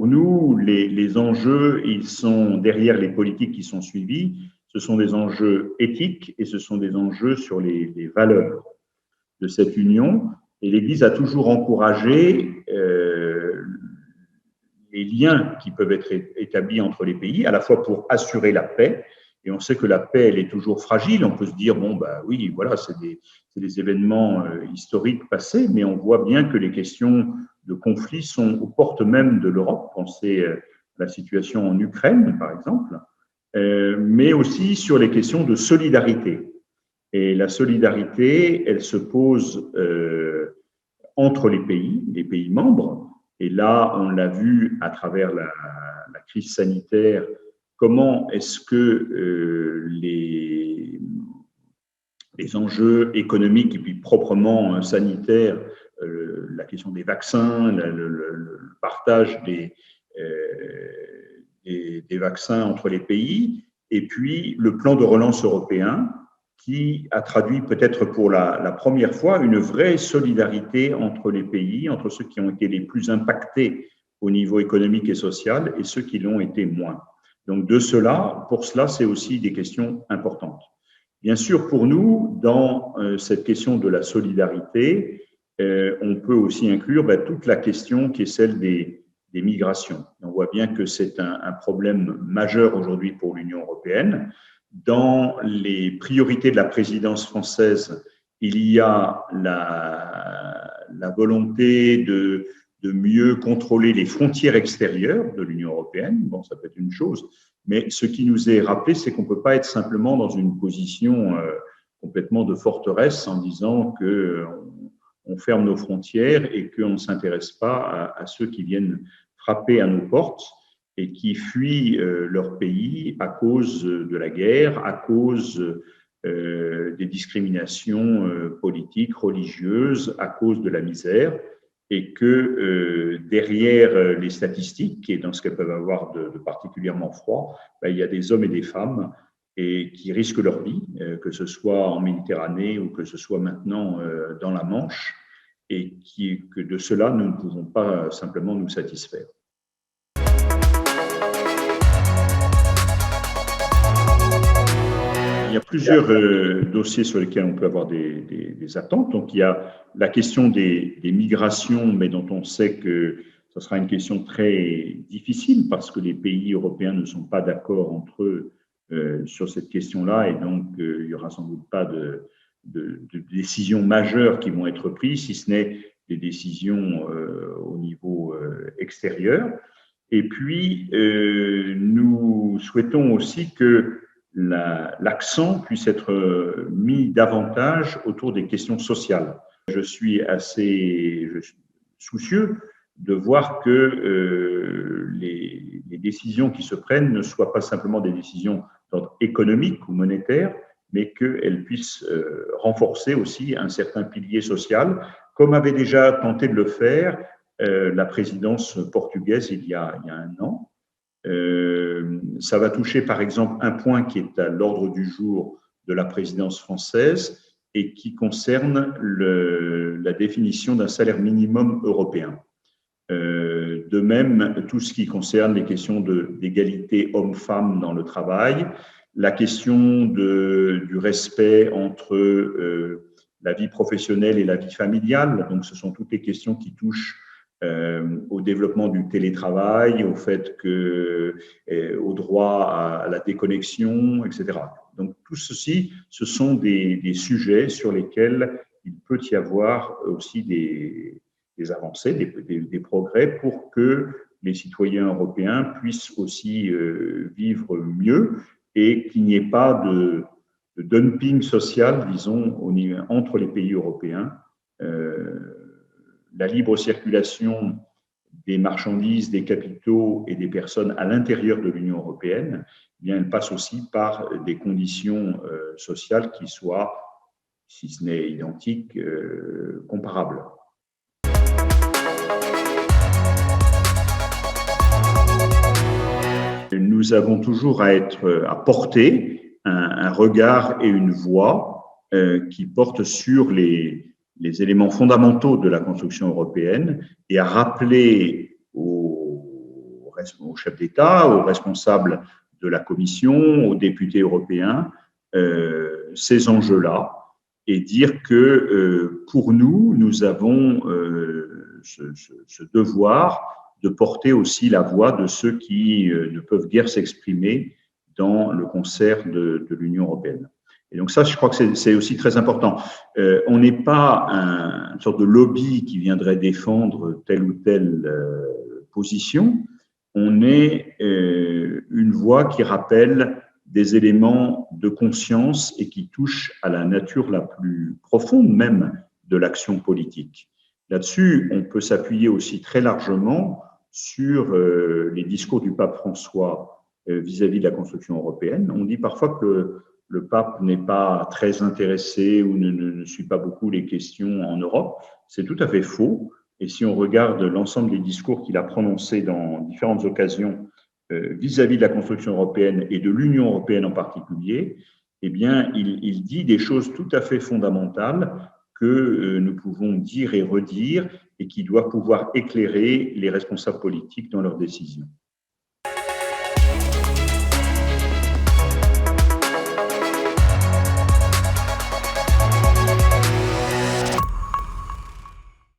Pour nous, les enjeux, ils sont derrière les politiques qui sont suivies. Ce sont des enjeux éthiques et ce sont des enjeux sur les valeurs de cette union. Et l'Église a toujours encouragé les liens qui peuvent être établis entre les pays, à la fois pour assurer la paix. Et on sait que la paix, elle est toujours fragile. On peut se dire, bon, bah oui, voilà, c'est des événements historiques passés, mais on voit bien que les questions de conflit sont aux portes même de l'Europe. Pensez à la situation en Ukraine, par exemple, mais aussi sur les questions de solidarité. Et la solidarité, elle se pose entre les pays membres. Et là, on l'a vu à travers la crise sanitaire, comment est-ce que les enjeux économiques et puis proprement sanitaires, la question des vaccins, le partage des vaccins entre les pays, et puis le plan de relance européen qui a traduit peut-être pour la première fois une vraie solidarité entre les pays, entre ceux qui ont été les plus impactés au niveau économique et social et ceux qui l'ont été moins. Donc pour cela, c'est aussi des questions importantes. Bien sûr, pour nous, dans cette question de la solidarité, on peut aussi inclure toute la question qui est celle des migrations. On voit bien que c'est un problème majeur aujourd'hui pour l'Union européenne. Dans les priorités de la présidence française, il y a la volonté de mieux contrôler les frontières extérieures de l'Union européenne. Bon, ça peut être une chose, mais ce qui nous est rappelé, c'est qu'on ne peut pas être simplement dans une position complètement de forteresse en disant qu'on ferme nos frontières et qu'on ne s'intéresse pas à ceux qui viennent frapper à nos portes et qui fuient leur pays à cause de la guerre, à cause des discriminations politiques, religieuses, à cause de la misère, et que derrière les statistiques, et dans ce qu'elles peuvent avoir de particulièrement froid, il y a des hommes et des femmes et qui risquent leur vie, que ce soit en Méditerranée ou que ce soit maintenant dans la Manche, et que de cela, nous ne pouvons pas simplement nous satisfaire. Il y a plusieurs dossiers sur lesquels on peut avoir des attentes. Donc, il y a la question des migrations, mais dont on sait que ce sera une question très difficile parce que les pays européens ne sont pas d'accord entre eux sur cette question-là. Et donc, il n'y aura sans doute pas de décisions majeures qui vont être prises, si ce n'est des décisions au niveau extérieur. Et puis, nous souhaitons aussi que l'accent puisse être mis davantage autour des questions sociales. Je suis assez soucieux de voir que les décisions qui se prennent ne soient pas simplement des décisions d'ordre économique ou monétaire, mais qu'elles puissent renforcer aussi un certain pilier social, comme avait déjà tenté de le faire la présidence portugaise il y a un an. Ça va toucher par exemple un point qui est à l'ordre du jour de la présidence française et qui concerne la définition d'un salaire minimum européen. De même, tout ce qui concerne les questions d'égalité homme-femme dans le travail, la question du respect entre la vie professionnelle et la vie familiale. Donc, ce sont toutes les questions qui touchent au développement du télétravail, au fait au droit à la déconnexion, etc. Donc, tout ceci, ce sont des sujets sur lesquels il peut y avoir aussi des avancées, des progrès pour que les citoyens européens puissent aussi vivre mieux et qu'il n'y ait pas de dumping social, disons, entre les pays européens. La libre circulation des marchandises, des capitaux et des personnes à l'intérieur de l'Union européenne, eh bien, elle passe aussi par des conditions sociales qui soient, si ce n'est identiques, comparables. Nous avons toujours à porter un regard et une voix qui portent sur les éléments fondamentaux de la construction européenne et à rappeler aux aux chefs d'État, aux responsables de la Commission, aux députés européens, ces enjeux-là et dire que pour nous, nous avons ce devoir de porter aussi la voix de ceux qui ne peuvent guère s'exprimer dans le concert de l'Union européenne. Et donc ça, je crois que c'est aussi très important. On n'est pas une sorte de lobby qui viendrait défendre telle ou telle position. On est une voix qui rappelle des éléments de conscience et qui touchent à la nature la plus profonde même de l'action politique. Là-dessus, on peut s'appuyer aussi très largement sur les discours du pape François vis-à-vis de la construction européenne. On dit parfois que le pape n'est pas très intéressé ou ne suit pas beaucoup les questions en Europe. C'est tout à fait faux. Et si on regarde l'ensemble des discours qu'il a prononcés dans différentes occasions vis-à-vis de la construction européenne et de l'Union européenne en particulier, eh bien, il dit des choses tout à fait fondamentales que nous pouvons dire et redire et qui doivent pouvoir éclairer les responsables politiques dans leurs décisions.